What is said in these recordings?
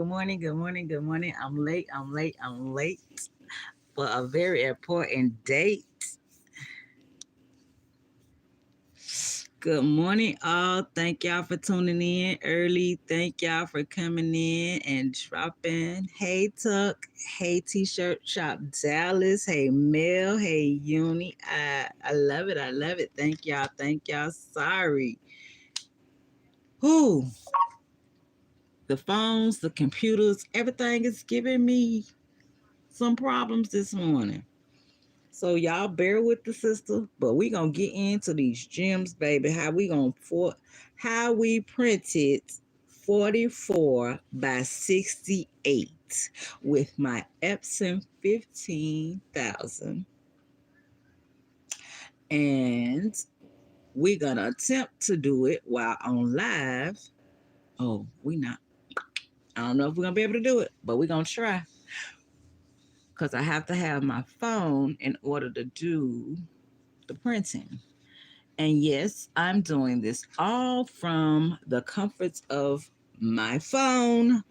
morning, good morning, good morning. I'm late for a very important date. Good morning, all. Thank y'all for tuning in early. Thank y'all for coming in and dropping. Hey, Tuck. Hey, T-shirt shop Dallas. Hey, Mel. Hey, Uni. I love it. I love it. Thank y'all. Thank y'all. Sorry. Who? The phones, the computers, everything is giving me some problems this morning. So y'all bear with the sister, but we gonna get into these gems, baby. How we printed 44 by 68 with my Epson 15,000. And we're gonna attempt to do it while on live. Oh, we not. I don't know if we're gonna be able to do it, but we're gonna try. Because I have to have my phone in order to do the printing. And yes, I'm doing this all from the comforts of my phone,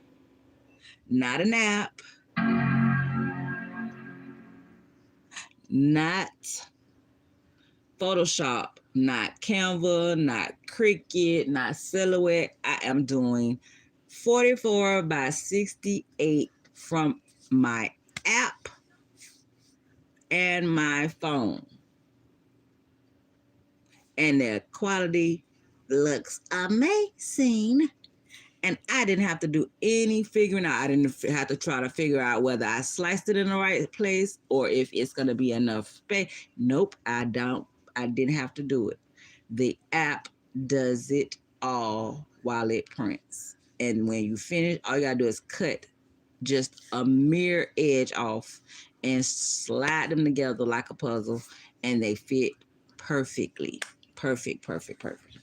not an app, not Photoshop, not Canva, not Cricut, not Silhouette. I am doing 44 by 68 from my app and my phone. And the quality looks amazing. And I didn't have to do any figuring out. I didn't have to try to figure out whether I sliced it in the right place or if it's going to be enough space. Nope, I don't. I didn't have to do it. The app does it all while it prints. And when you finish, all you got to do is cut just a mere edge off and slide them together like a puzzle, and they fit perfectly. Perfect, perfect, perfect.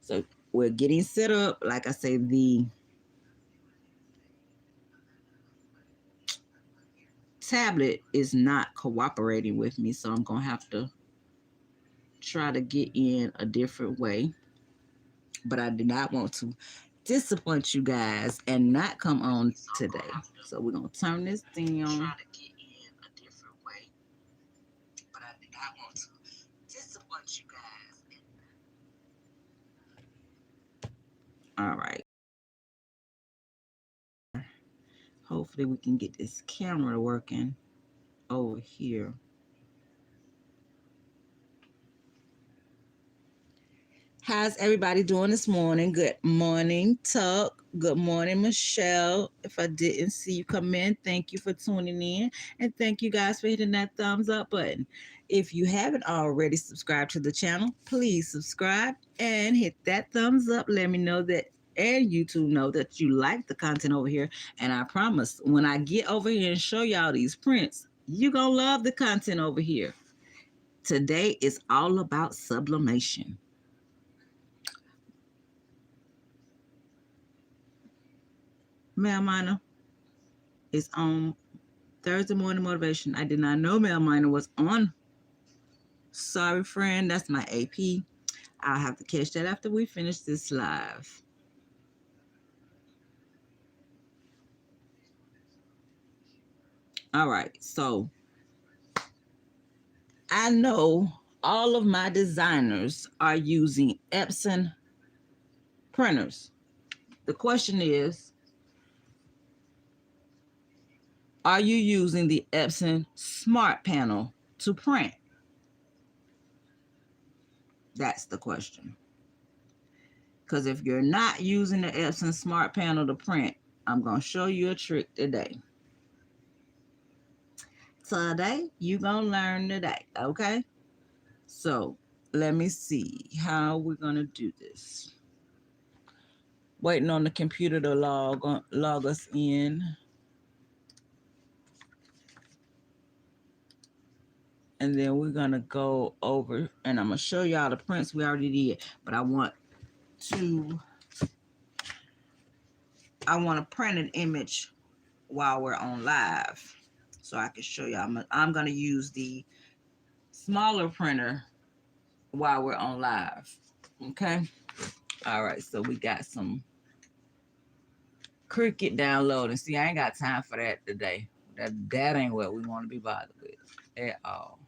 So we're getting set up. Like I say, the tablet is not cooperating with me, so I'm going to have to try to get in a different way. But I did not want to disappoint you guys and not come on today. So we're going to turn this down. But I did not want to disappoint you guys. All right. Hopefully we can get this camera working over here. How's everybody doing this morning? Good morning, Tuck. Good morning, Michelle. If I didn't see you come in, thank you for tuning in. And thank you guys for hitting that thumbs up button. If you haven't already subscribed to the channel, please subscribe and hit that thumbs up. Let me know that, and YouTube know that you like the content over here. And I promise, when I get over here and show y'all these prints, you're going to love the content over here. Today is all about sublimation. Mail Miner is on Thursday morning motivation. I did not know Mail Miner was on. Sorry, friend. That's my AP. I'll have to catch that after we finish this live. All right. So I know all of my designers are using Epson printers. The question is, are you using the Epson Smart Panel to print? That's the question. Because if you're not using the Epson Smart Panel to print, I'm going to show you a trick today. Today, you're going to learn today, okay? So, let me see how we're going to do this. Waiting on the computer to log us in. And then we're going to go over, and I'm going to show y'all the prints we already did. But I want to print an image while we're on live so I can show y'all. I'm going to use the smaller printer while we're on live. Okay. All right. So we got some Cricket downloading. See, I ain't got time for that today. That ain't what we want to be bothered with at all.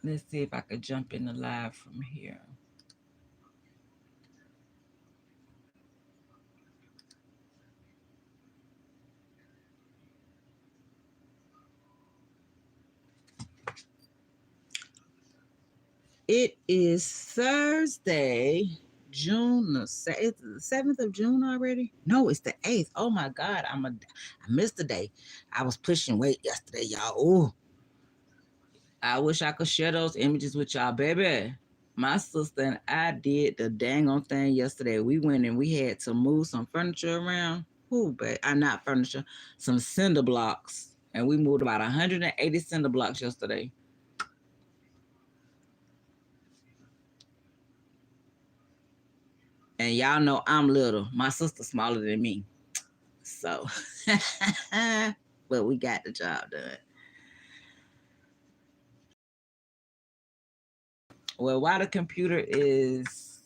Let's see if I could jump in the live from here. It is Thursday, June the 7th of June already. No, it's the 8th. Oh my God, I missed the day. I was pushing weight yesterday, y'all. Ooh, I wish I could share those images with y'all, baby. My sister and I did the dang on thing yesterday. We went and we had to move some furniture around. Ooh, but not furniture, some cinder blocks, and we moved about 180 cinder blocks yesterday. And y'all know I'm little. My sister's smaller than me. So, but we got the job done. Well, while the computer is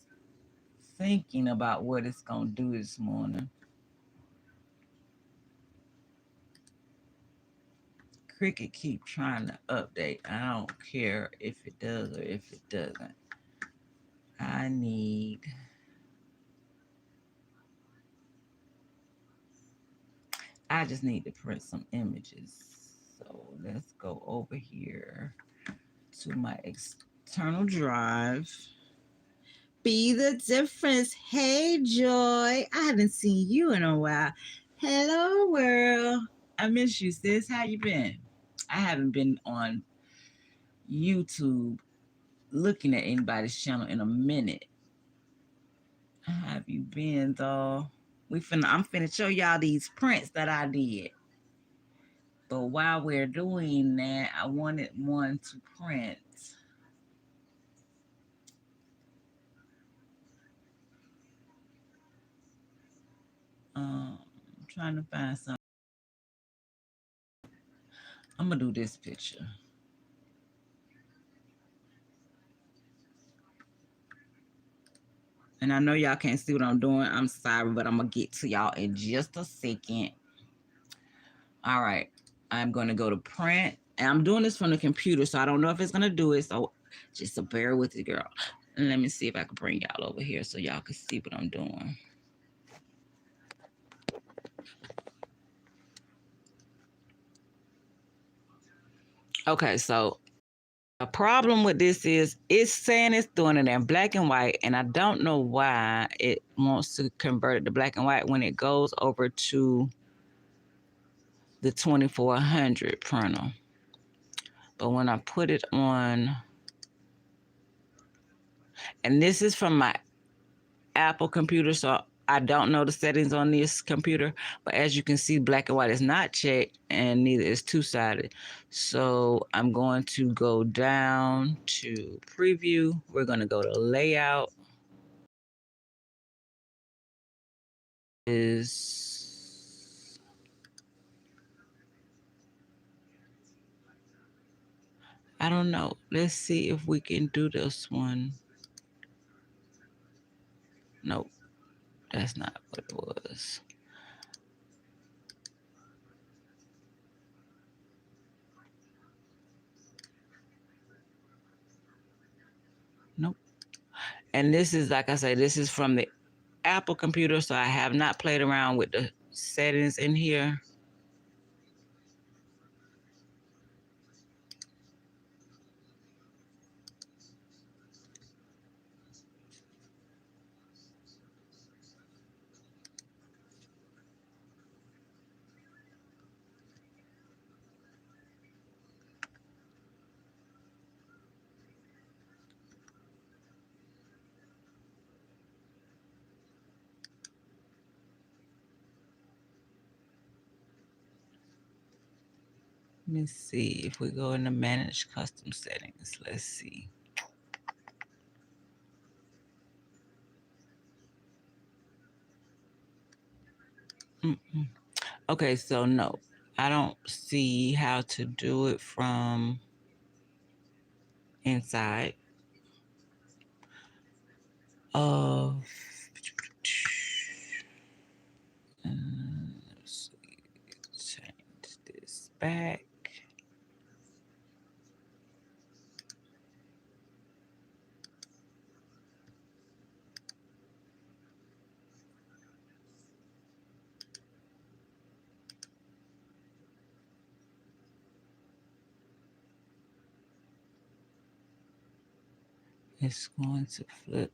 thinking about what it's going to do this morning, Cricket keep trying to update. I don't care if it does or if it doesn't. I just need to print some images. So let's go over here to my external drive. Be the difference. Hey, Joy. I haven't seen you in a while. Hello, world. I miss you, sis. How you been? I haven't been on YouTube looking at anybody's channel in a minute. How have you been, though? I'm finna show y'all these prints that I did. But while we're doing that, I wanted one to print. I'm trying to find something. I'm gonna do this picture. And I know y'all can't see what I'm doing. I'm sorry, but I'm gonna get to y'all in just a second. All right, I'm gonna go to print. And I'm doing this from the computer, so I don't know if it's gonna do it. So just bear with it, girl. And let me see if I can bring y'all over here so y'all can see what I'm doing. Okay, so the problem with this is it's saying it's doing it in black and white, and I don't know why it wants to convert it to black and white when it goes over to the 2400 printer. But when I put it on, and this is from my Apple computer, so I don't know the settings on this computer, but as you can see, black and white is not checked and neither is two-sided. So I'm going to go down to preview. We're going to go to layout. I don't know. Let's see if we can do this one. Nope, that's not what it was. Nope. And this is, like I said, this is from the Apple computer, so I have not played around with the settings in here. Let me see if we go into manage custom settings. Let's see. Okay, so no, I don't see how to do it from inside of back. It's going to flip.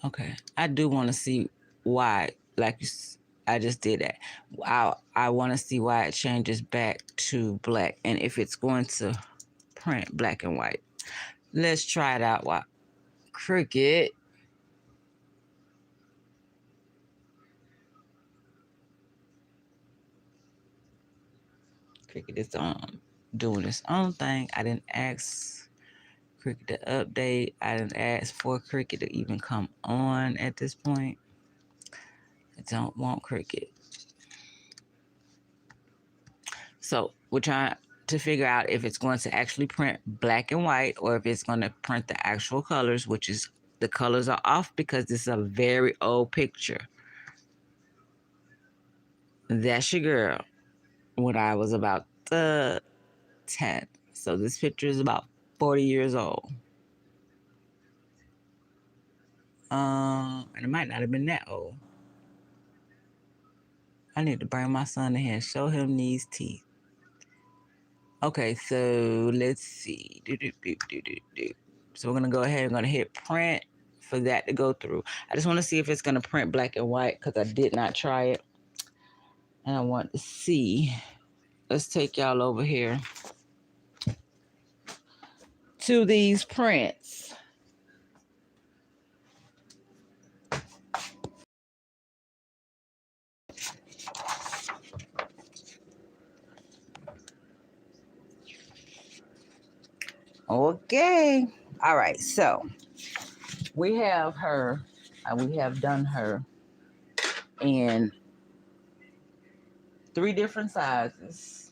Okay, I do want to see why, like I just did that. I want to see why it changes back to black and if it's going to print black and white. Let's try it out. Wow. Cricut. Cricut is doing its own thing. I didn't ask Cricut to update. I didn't ask for Cricut to even come on at this point. I don't want Cricut. So we're trying to figure out if it's going to actually print black and white or if it's going to print the actual colors, which is the colors are off because this is a very old picture. That's your girl when I was about 10. So this picture is about 40 years old. And it might not have been that old. I need to bring my son in here and show him these teeth. Okay, so let's see. So we're going to go ahead and going to hit print for that to go through. I just want to see if it's going to print black and white because I did not try it. And I want to see. Let's take y'all over here to these prints. Okay. All right. So we have her, we have done her in 3 different sizes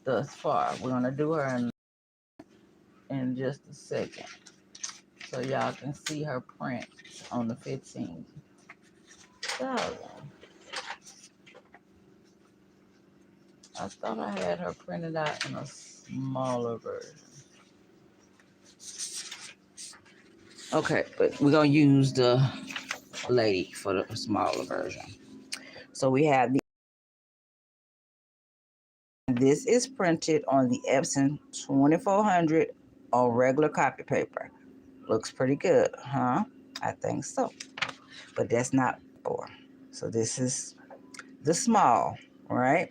thus far. We're going to do her in just a second so y'all can see her print on the 15th. So I thought I had her printed out in a smaller version. Okay, but we're going to use the lady for the smaller version. So we have this is printed on the Epson 2400 on regular copy paper. Looks pretty good, huh? I think so. But that's not for. So this is the small, right?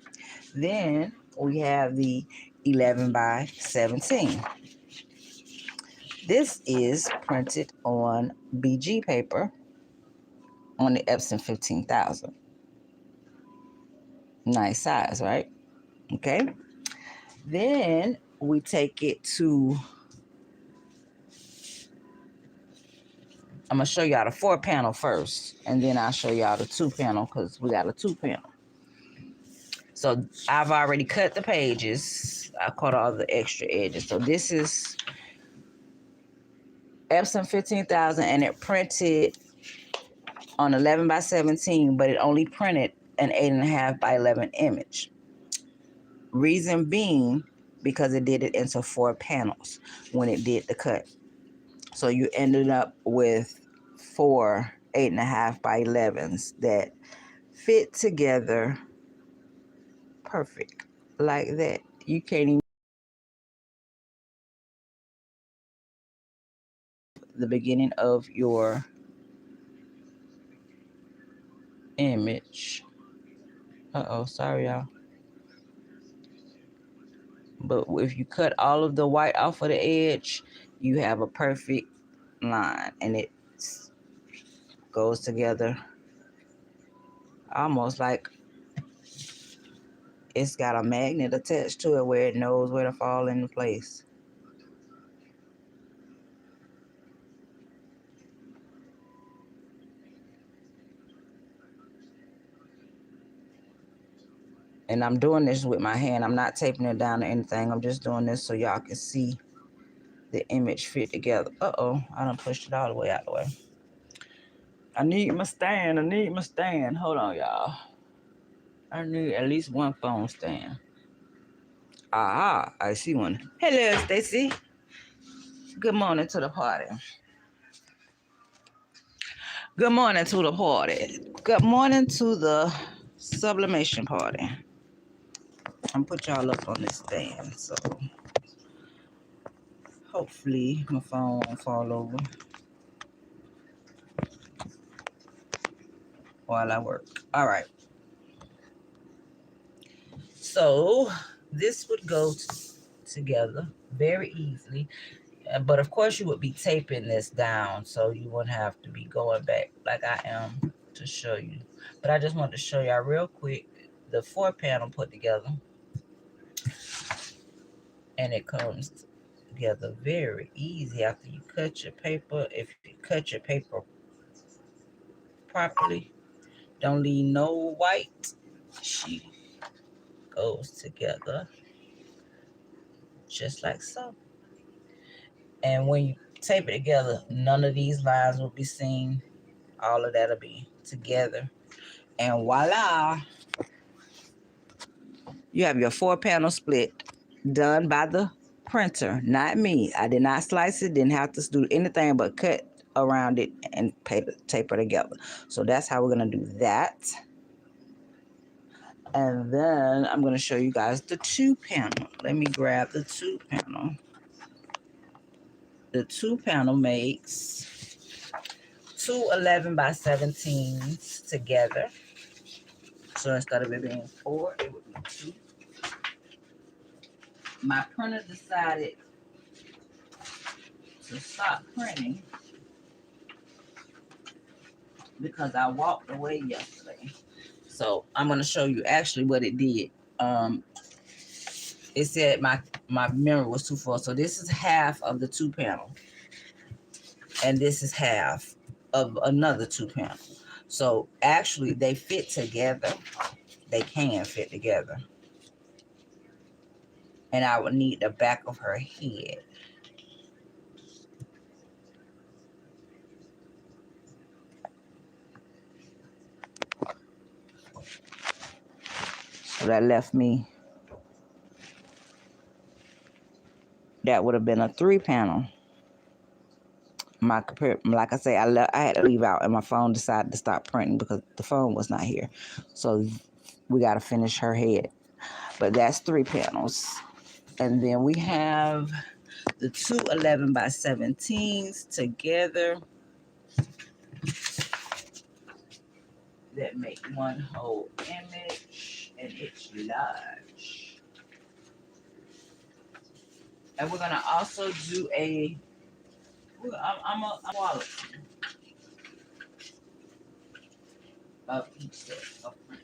Then we have the 11 by 17. This is printed on BG paper on the Epson 15000. Nice size, right? Okay. Then we take it to, I'm going to show y'all the 4-panel first, and then I'll show y'all the 2-panel because we got a 2-panel. So I've already cut the pages. I cut all the extra edges. So this is Epson 15000, and it printed on 11 by 17, but it only printed an 8.5 by 11 image. Reason being, because it did it into 4 panels when it did the cut. So you ended up with 4 8.5 by 11s that fit together perfect like that. You can't even the beginning of your image. Sorry y'all. But if you cut all of the white off of the edge, you have a perfect line, and it goes together almost like it's got a magnet attached to it where it knows where to fall into place. And I'm doing this with my hand. I'm not taping it down or anything. I'm just doing this so y'all can see the image fit together. I done pushed it all the way out of the way. I need my stand. I need my stand. Hold on, y'all. I need at least one phone stand. Ah, I see one. Hello, Stacy. Good morning to the party. Good morning to the party. Good morning to the sublimation party. I'm gonna put y'all up on this stand, so hopefully my phone won't fall over while I work. All right. So this would go together very easily. But of course you would be taping this down, so you wouldn't have to be going back like I am to show you. But I just wanted to show y'all real quick the 4-panel put together. And it comes together very easy after you cut your paper. If you cut your paper properly, don't leave no white, she goes together just like so. And when you tape it together, none of these lines will be seen. All of that will be together. And voila, you have your 4-panel split done by the printer, not me. I did not slice it, didn't have to do anything but cut around it and tape it together. So that's how we're going to do that. And then I'm going to show you guys the 2-panel. Let me grab the 2-panel. The 2-panel makes 2 11x17s together. So instead of it being 4, it would be 2. My printer decided to stop printing because I walked away yesterday. So I'm going to show you actually what it did. It said my memory was too full. So this is half of the 2-panel. And this is half of another 2-panel. So actually they fit together. They can fit together. And I would need the back of her head. So that left me, that would have been a 3-panel. Like I say, I had to leave out, and my phone decided to stop printing because the phone was not here. So we got to finish her head. But that's 3 panels. And then we have the 2 11x17s together that make one whole image, and it's large. And we're gonna also do a quality of each set of prints.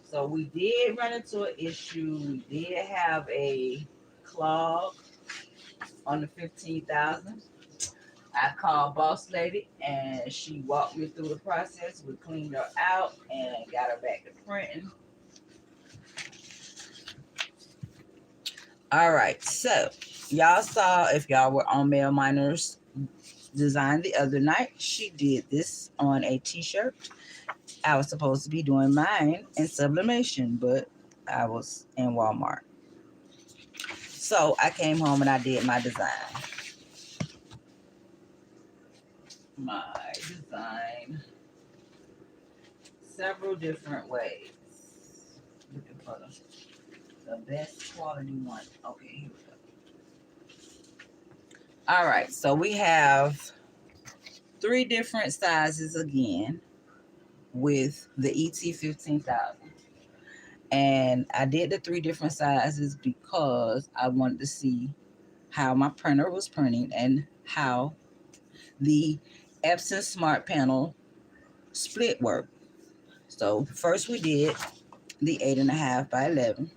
So we did run into an issue. We did have a clog on the 15,000. I called Boss Lady and she walked me through the process. We cleaned her out and got her back to printing. All right, so y'all saw, if y'all were on Mail Miner's design the other night, she did this on a t-shirt. I was supposed to be doing mine in sublimation, but I was in Walmart. So I came home and I did my design. Several different ways. Looking for the best quality one. Okay, here we go. All right, so we have 3 different sizes again with the ET15000. And I did the 3 different sizes because I wanted to see how my printer was printing and how the Epson Smart Panel split worked. So first we did the 8.5x11,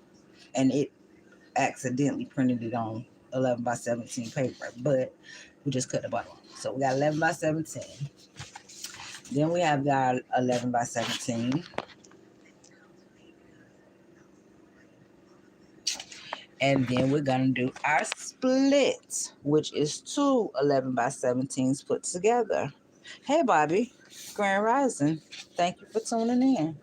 and it accidentally printed it on 11x17 paper, but we just cut the bottom off. So we got 11x17. Then we have got 11x17. And then we're going to do our split, which is two 11x17s put together. Hey, Bobby. Grand Rising. Thank you for tuning in.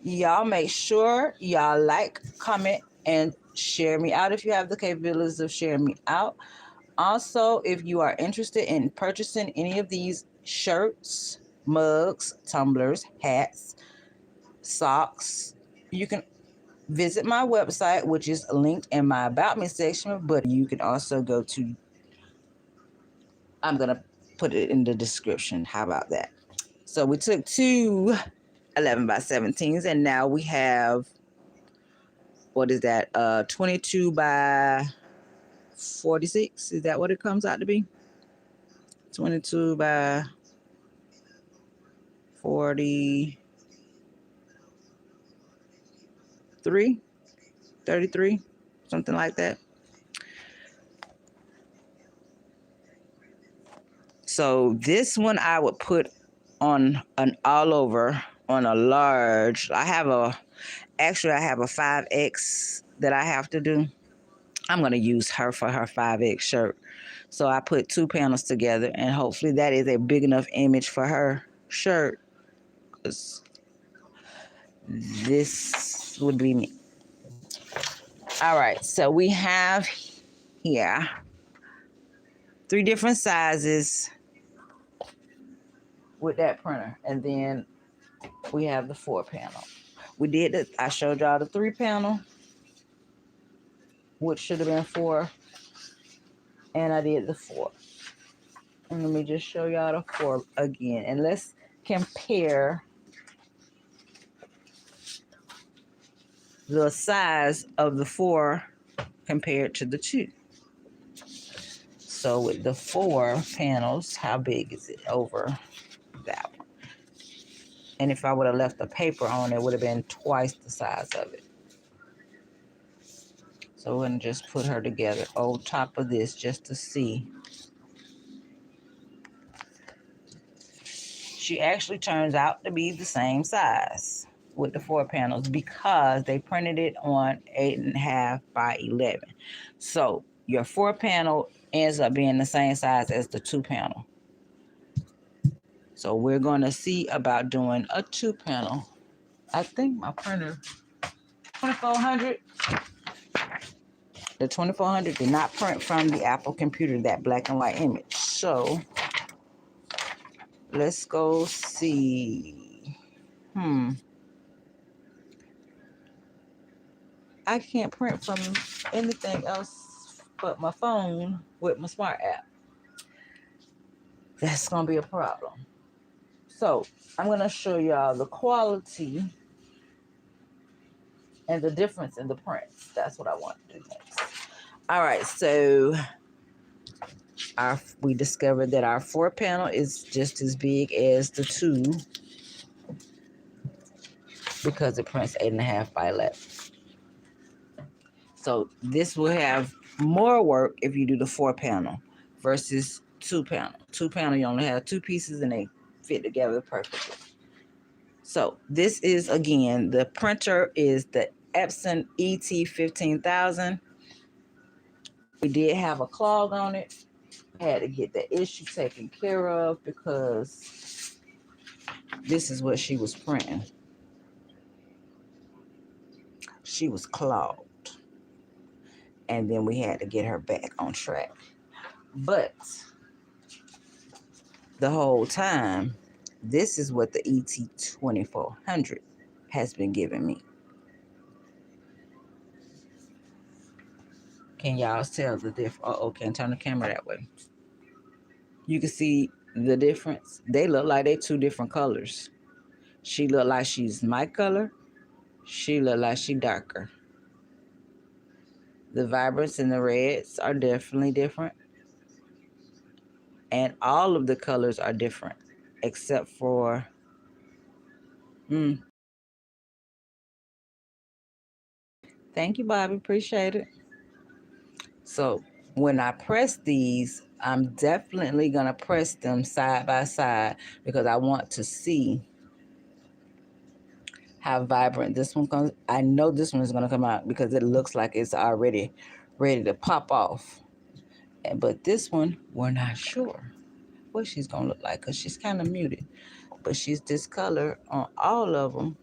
Y'all make sure y'all like, comment, and share me out if you have the capabilities of sharing me out. Also, if you are interested in purchasing any of these shirts, mugs, tumblers, hats, socks, you can visit my website, which is linked in my About Me section, but you can also go to, I'm going to put it in the description. How about that? So we took two 11x17s, and now we have, what is that? 22x46. Is that what it comes out to be? 22x43, 33, something like that. So this one I would put on an all over on a large. I have a 5X that I have to do. I'm going to use her for her 5X shirt. So I put two panels together, and hopefully that is a big enough image for her shirt. This would be me. All right, so we have here 3 different sizes with that printer, and then we have the 4 panel. We did it. I showed y'all the 3 panel, which should have been 4, and I did the 4. And let me just show y'all the 4 again, and let's compare the size of the 4 compared to the 2. So with the 4 panels, how big is it over that one? And if I would have left the paper on, it would have been twice the size of it. So we're going to just put her together on top of this just to see. She actually turns out to be the same size with the 4 panels because they printed it on 8.5 by 11. So your 4 panel ends up being the same size as the 2 panel. So we're going to see about doing a 2 panel. I think my printer, 2400, the 2400 did not print from the Apple computer, that black and white image. So let's go see. I can't print from anything else but my phone with my smart app. That's going to be a problem. So I'm going to show y'all the quality and the difference in the prints. That's what I want to do next. All right, so we discovered that our 4 panel is just as big as the 2 because it prints 8.5 by 11. So this will have more work if you do the 4 panel versus 2 panel. 2 panel, you only have 2 pieces and they fit together perfectly. So this is, again, the printer is the Epson ET15000. We did have a clog on it. Had to get the issue taken care of because this is what she was printing. She was clogged. And then we had to get her back on track. But the whole time, this is what the ET2400 has been giving me. Can y'all tell the difference? Okay, turn the camera that way. You can see the difference. They look like they're 2 different colors. She look like she's my color. She look like she darker. The vibrance and the reds are definitely different. And all of the colors are different except for Thank you, Bobby. Appreciate it. So when I press these, I'm definitely going to press them side by side because I want to see how vibrant this one comes. I know this one is going to come out because it looks like it's already ready to pop off. But this one, we're not sure what she's going to look like because she's kind of muted. But she's this color on all of them.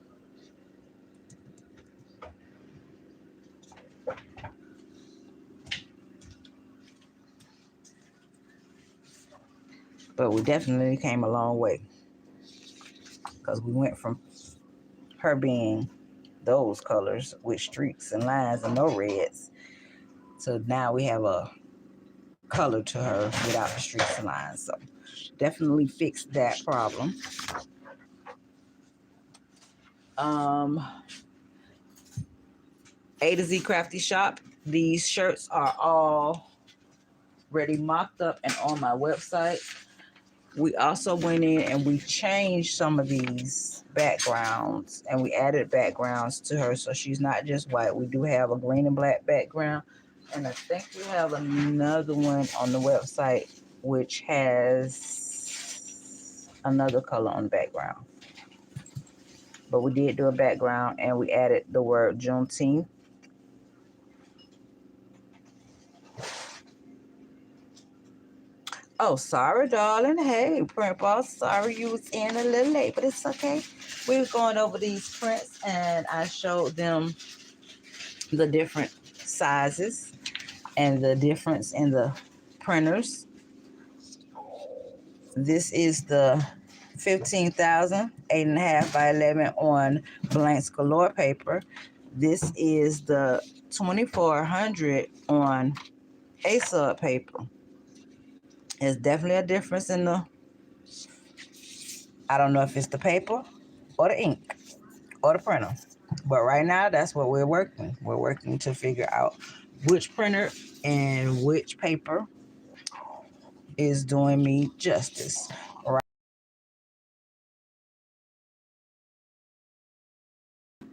But we definitely came a long way because we went from her being those colors with streaks and lines and no reds, so now we have a color to her without the streaks and lines. So definitely fixed that problem. A to Z Crafty Shop. These shirts are all ready mocked up and on my website. We also went in and we changed some of these backgrounds and we added backgrounds to her, so she's not just white. We do have a green and black background, and I think we have another one on the website which has another color on the background. But we did do a background and we added the word Juneteenth. Oh, sorry, darling. Hey, print boss. Sorry you was in a little late, but it's okay. We were going over these prints, and I showed them the different sizes and the difference in the printers. This is the 15,000, 8.5 by 11 on blanks galore paper. This is the 2400 on A-sub paper. There's definitely a difference in the, I don't know if it's the paper or the ink or the printer. But right now, that's what we're working. We're working to figure out which printer and which paper is doing me justice. Right.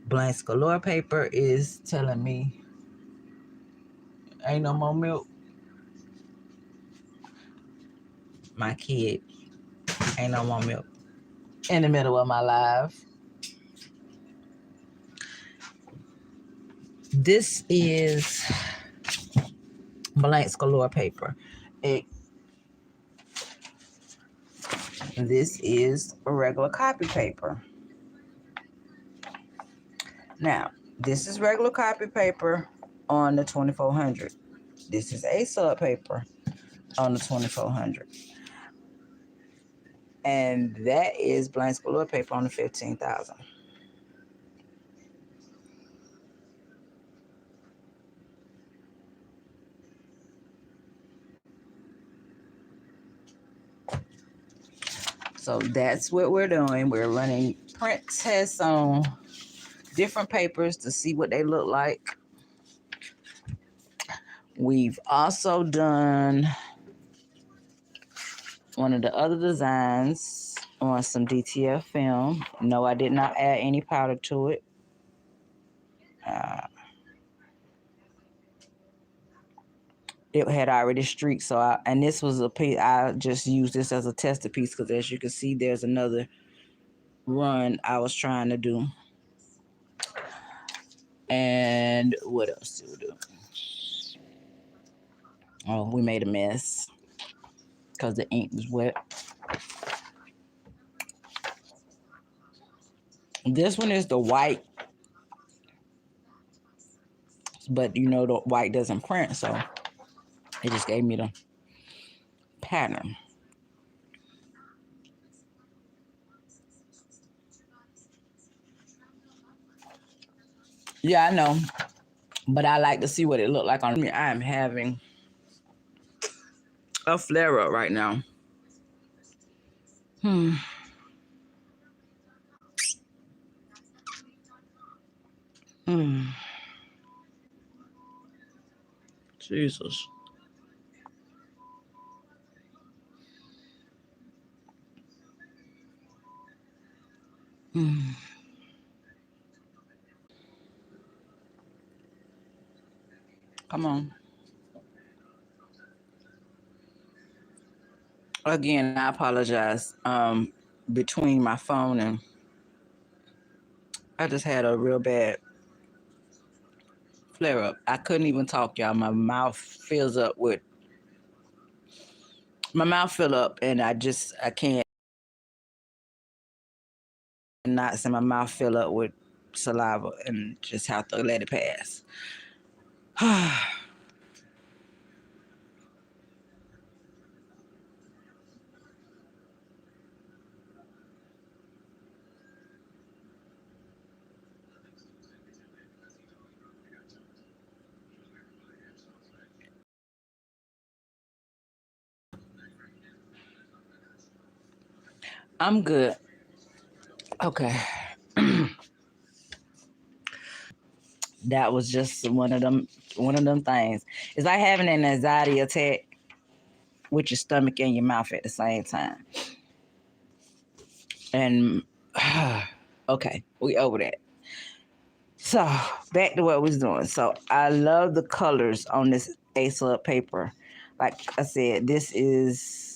Blanks galore paper is telling me ain't no more milk. My kid, ain't no more milk. In the middle of my live. This is blanks galore paper. This is a regular copy paper. Now, this is regular copy paper on the 2400. This is A-sub paper on the 2400. And that is blanks galore paper on the 15,000. So that's what we're doing. We're running print tests on different papers to see what they look like. We've also done one of the other designs on some DTF film. No, I did not add any powder to it. It had already streaked, so and this was a piece. I just used this as a tester piece because, as you can see, there's another run I was trying to do. And what else did we do? Oh, we made a mess because the ink was wet. This one is the white, but you know the white doesn't print, so it just gave me the pattern. Yeah, I know, but I like to see what it looked like on me. I am having a flare up right now. Jesus. Come on. Again, I apologize. Between my phone and I just had a real bad flare up. I couldn't even talk, y'all. My mouth fills up with and I can't knots and my mouth fill up with saliva and just have to let it pass. I'm good. Okay. That was just one of them things. It's like having an anxiety attack with your stomach and your mouth at the same time. And okay, we over that. So back to what we was doing. So I love the colors on this A-Sub paper. Like I said, this is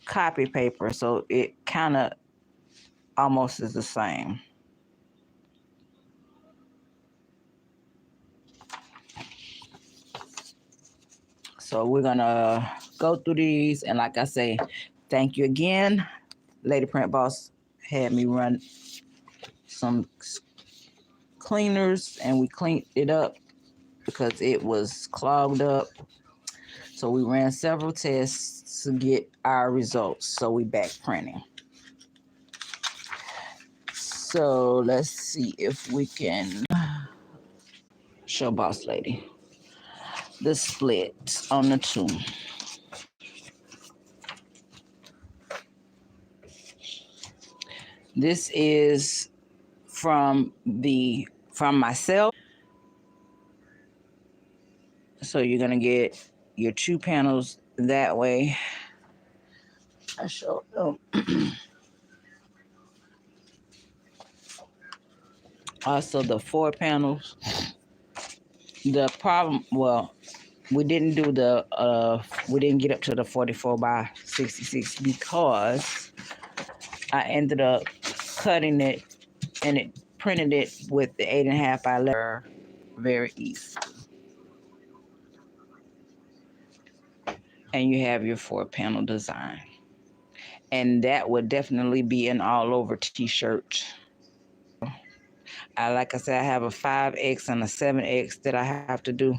copy paper, so it kind of almost is the same. So we're gonna go through these, and like I say, thank you again. Lady Print Boss had me run some cleaners, and we cleaned it up because it was clogged up. So we ran several tests to get our results. So we back printing. So let's see if we can show Boss Lady the split on the two. This is from myself. So you're gonna get your two panels that way. I showed them. Also the 4 panels. The problem, well, we didn't do we didn't get up to the 44 by 66 because I ended up cutting it and it printed it with the 8.5 by 11 very easy. And you have your 4 panel design. And that would definitely be an all over t-shirt. Like I said, I have a 5X and a 7X that I have to do.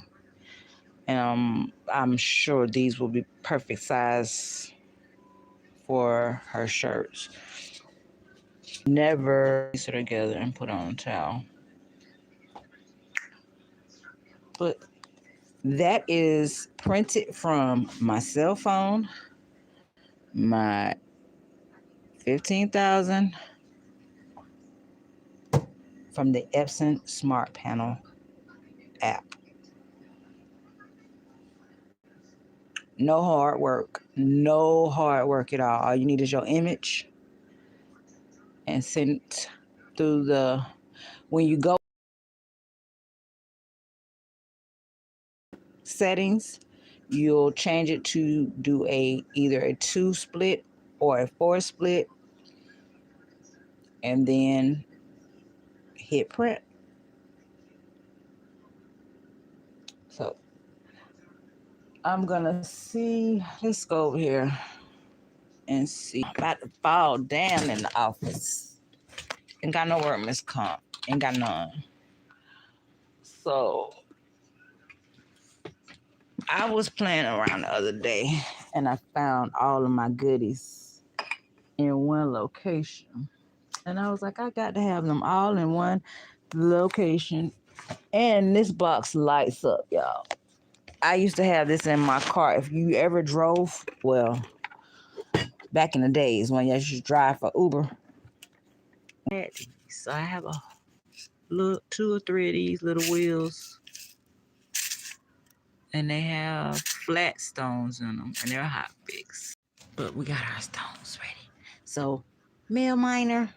And I'm sure these will be perfect size for her shirts. Never piece it together and put on a towel. But that is printed from my cell phone, my 15,000, from the Epson Smart Panel app. No hard work at all. All you need is your image and send it through when you go settings, you'll change it to do either a 2 split or a 4 split, and then hit print. So I'm gonna see, let's go over here and see. I'm about to fall down in the office. Ain't got no workman's comp. Ain't got none. So I was playing around the other day and I found all of my goodies in one location. And I was like, I got to have them all in one location. And this box lights up, y'all. I used to have this in my car. If you ever drove, well, back in the days when you used to drive for Uber. So I have a little 2 or 3 of these little wheels. And they have flat stones in them. And they're hot fix. But we got our stones ready. So, Mail Miner,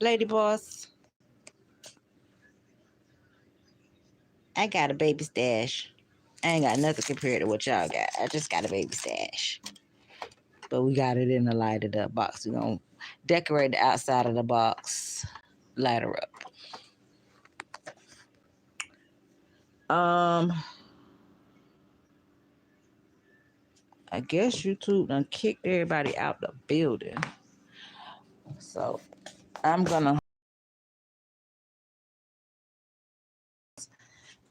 Lady Boss, I got a baby stash. I ain't got nothing compared to what y'all got. I just got a baby stash. But we got it in a lighted up box. We're going to decorate the outside of the box, light her up. I guess YouTube done kicked everybody out the building. So I'm gonna.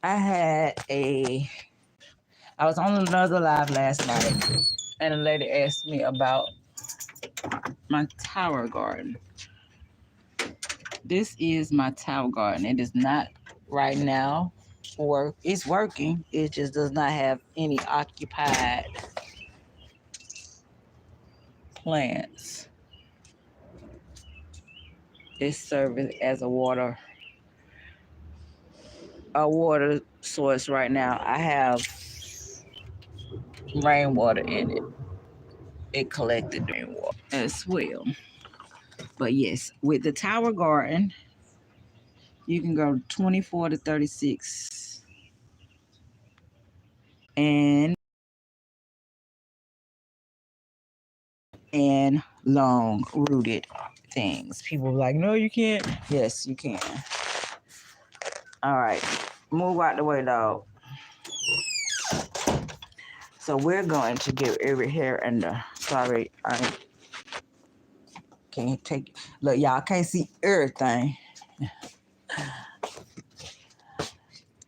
I was on another live last night, and a lady asked me about my tower garden. This is my tower garden. It is not right now it's working. It just does not have any occupied plants. It's serving as a water source right now. I have rainwater in it. It collected rainwater as well. But yes, with the tower garden, you can go 24 to 36 and long rooted things. People are like, no, you can't. Yes, you can. All right, move out the way, dog. So we're going to get every hair in the. Sorry, I can't take it. Look, y'all can't see everything.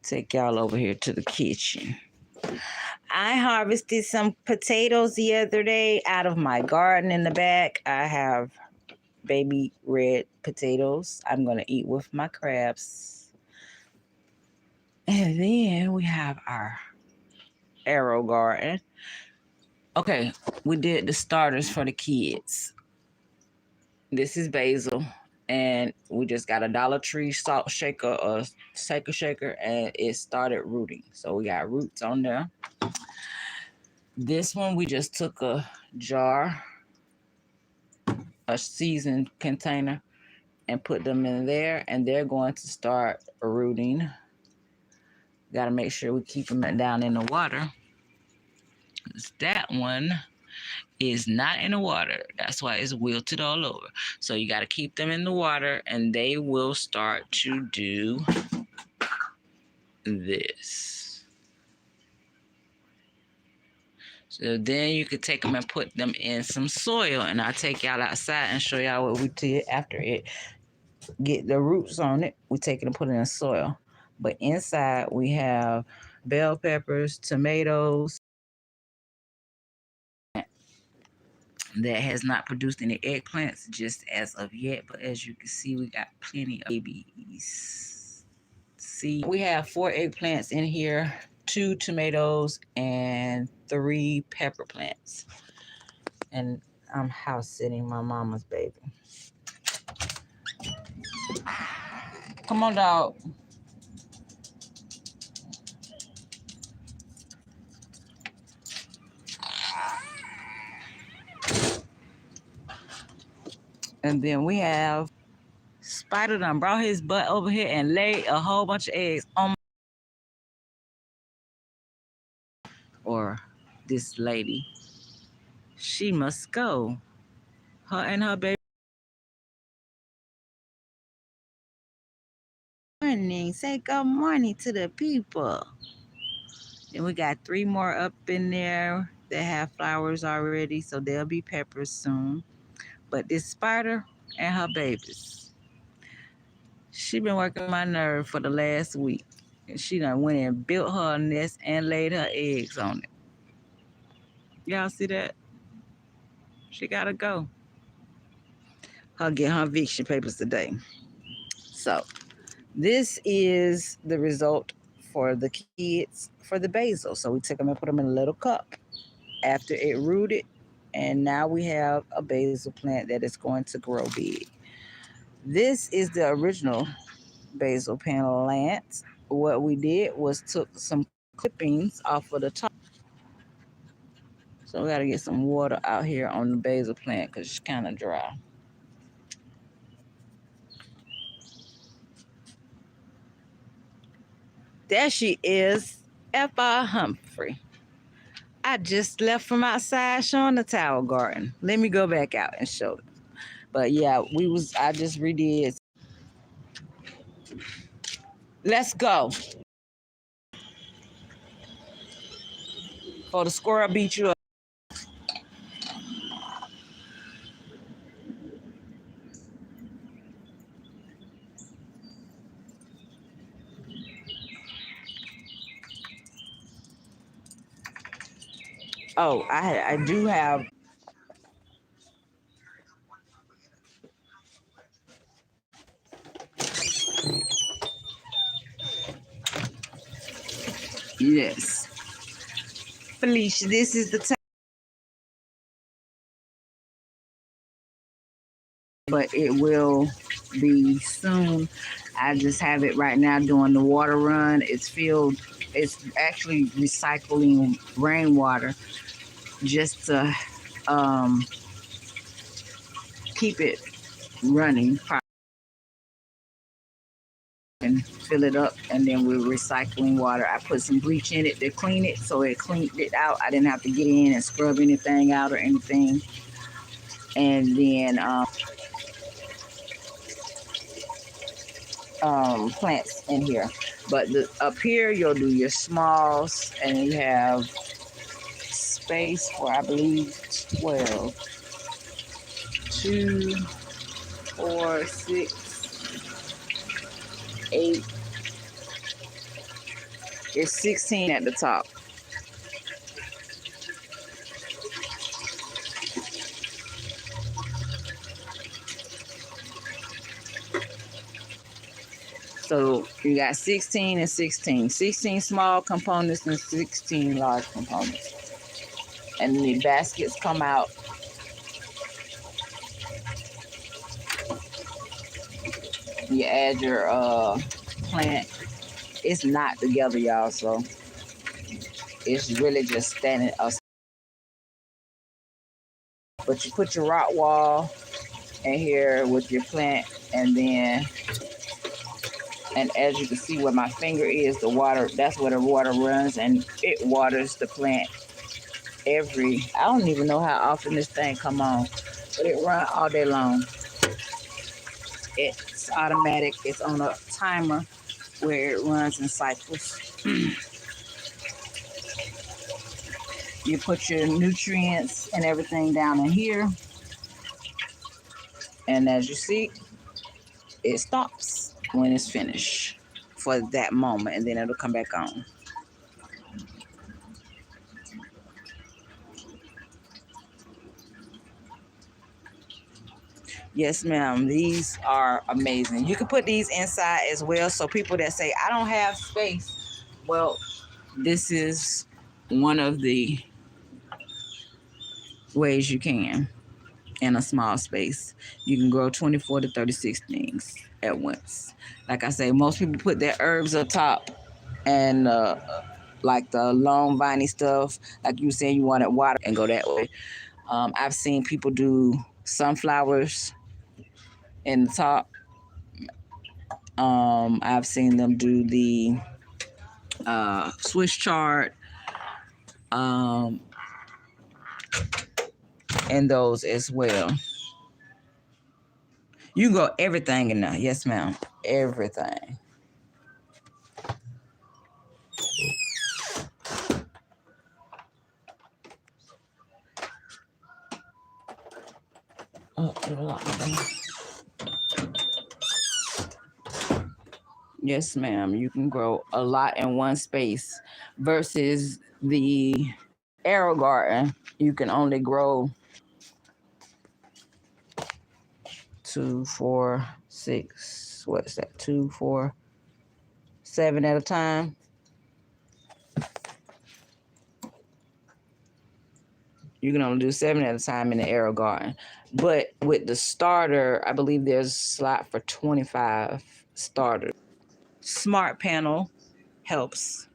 Take y'all over here to the kitchen. I harvested some potatoes the other day out of my garden in the back. I have baby red potatoes I'm going to eat with my crabs. And then we have our arrow garden. Okay, we did the starters for the kids. This is basil, and we just got a Dollar Tree salt shaker or shaker, and it started rooting. So we got roots on there. This one, we just took a jar, a seasoned container, and put them in there, and they're going to start rooting. Got to make sure we keep them down in the water. That one is not in the water. That's why it's wilted all over. So you got to keep them in the water, and they will start to do this. So then you could take them and put them in some soil, and I'll take y'all outside and show y'all what we did after it. Get the roots on it. We take it and put it in soil. But inside we have bell peppers, tomatoes, that has not produced any eggplants just as of yet, but as you can see, we got plenty of babies. See, we have 4 eggplants in here, 2 tomatoes, and 3 pepper plants. And I'm house sitting my mama's baby. Come on, dog. And then we have Spider done brought his butt over here and laid a whole bunch of eggs on or this lady. She must go. Her and her baby. Morning. Say good morning to the people. Then we got 3 more up in there that have flowers already, so they'll be peppers soon. But this spider and her babies, she been working my nerve for the last week. And she done went and built her nest and laid her eggs on it. Y'all see that? She gotta go. I'll get her eviction papers today. So this is the result for the kids for the basil. So we took them and put them in a little cup after it rooted. And now we have a basil plant that is going to grow big. This is the original basil plant. What we did was took some clippings off of the top. So we got to get some water out here on the basil plant because it's kind of dry. There she is, F.R. Humphrey. I just left from outside showing the tower garden. Let me go back out and show them. But yeah, I just redid. Let's go. For the squirrel beat you up. Oh, I do have. Yes, Felicia, this is the time, but it will be soon. I just have it right now doing the water run. It's filled. It's actually recycling rainwater just to um, keep it running and fill it up, and then we're recycling water. I put some bleach in it to clean it, so it cleaned it out. I didn't have to get in and scrub anything out or anything. And then plants in here. But up here, you'll do your smalls, and you have space for, I believe, 12. 2, 4, 6, 8. It's 16 at the top. So you got 16 and 16. 16 small components and 16 large components. And the baskets come out. You add your plant. It's not together, y'all, so it's really just standing up. But you put your rock wall in here with your plant, and then, and as you can see where my finger is, the water, that's where the water runs, and it waters the plant I don't even know how often this thing come on, but it runs all day long. It's automatic. It's on a timer where it runs in cycles. You put your nutrients and everything down in here, and as you see, it stops when it's finished for that moment, and then it'll come back on. Yes, ma'am. These are amazing. You can put these inside as well. So people that say, I don't have space, well, this is one of the ways you can in a small space. You can grow 24 to 36 things at once. Like I say, most people put their herbs up top, and like the long viney stuff, like you said, you wanted water and go that way. I've seen people do sunflowers in the top. I've seen them do the Swiss chard and those as well. You can go everything in there. Yes, ma'am. Everything. Oh, yes, ma'am. You can grow a lot in one space versus the arrow garden. You can only grow 2, 4, 6. What's that? 2, 4, 7 at a time. You can only do 7 at a time in the arrow garden. But with the starter, I believe there's a slot for 25 starters. Smart panel helps.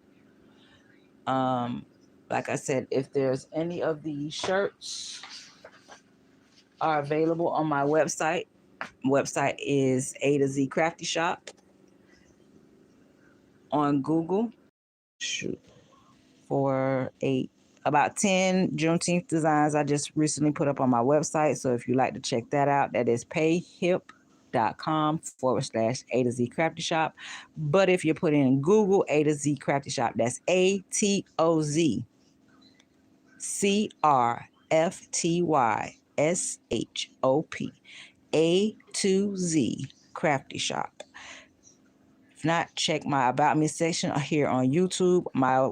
Like I said, if there's any of these shirts are available on my website. Website is A to Z Crafty Shop on Google. Shoot. For about 10 Juneteenth designs I just recently put up on my website. So if you'd like to check that out, that is payhip.com/A to Z Crafty Shop. But if you put in Google A to Z Crafty Shop, that's ATOZ CRFTYSHOP A to Z Crafty Shop. If not, check my About Me section here on YouTube. My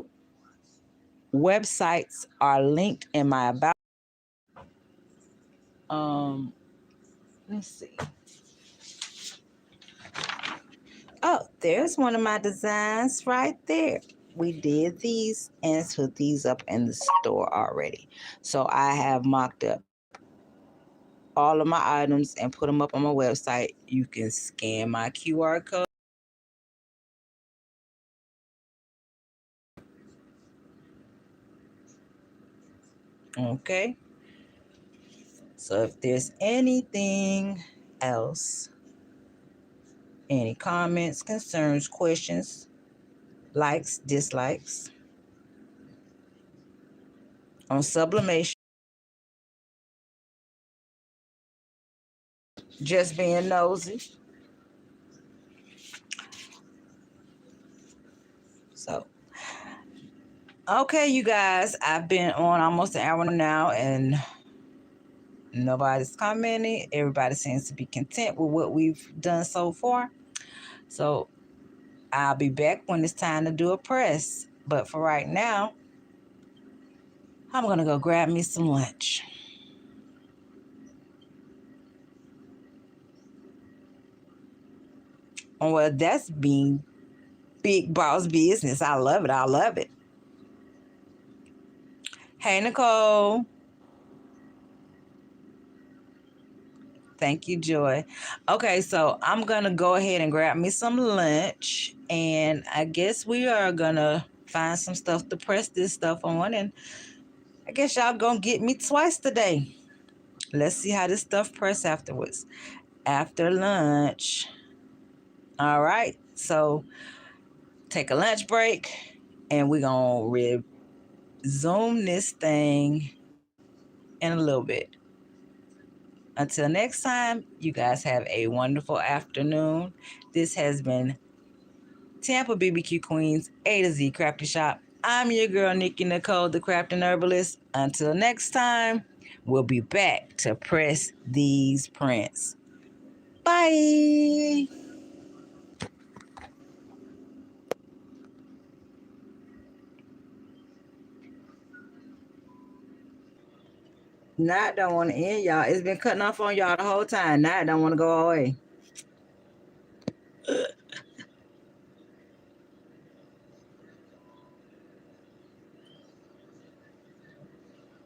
websites are linked in my About. Let's see. Oh, there's one of my designs right there. We did these and put these up in the store already. So I have mocked up all of my items and put them up on my website. You can scan my QR code. Okay. So if there's anything else, any comments, concerns, questions, likes, dislikes on sublimation, just being nosy. So, okay, you guys, I've been on almost an hour now and nobody's commenting. Everybody seems to be content with what we've done so far. So I'll be back when it's time to do a press. But for right now, I'm going to go grab me some lunch. Well, that's being big boss business. I love it. I love it. Hey, Nicole. Thank you, Joy. Okay, so I'm going to go ahead and grab me some lunch. And I guess we are going to find some stuff to press this stuff on. And I guess y'all going to get me twice today. Let's see how this stuff press afterwards. After lunch. All right. So take a lunch break. And we're going to resume this thing in a little bit. Until next time, you guys have a wonderful afternoon. This has been Tampa BBQ Queens A to Z Crafty Shop. I'm your girl, Nikki Nicole, the Crafting Herbalist. Until next time, we'll be back to press these prints. Bye. Now I don't want to end, y'all. It's been cutting off on y'all the whole time. Now I don't want to go away.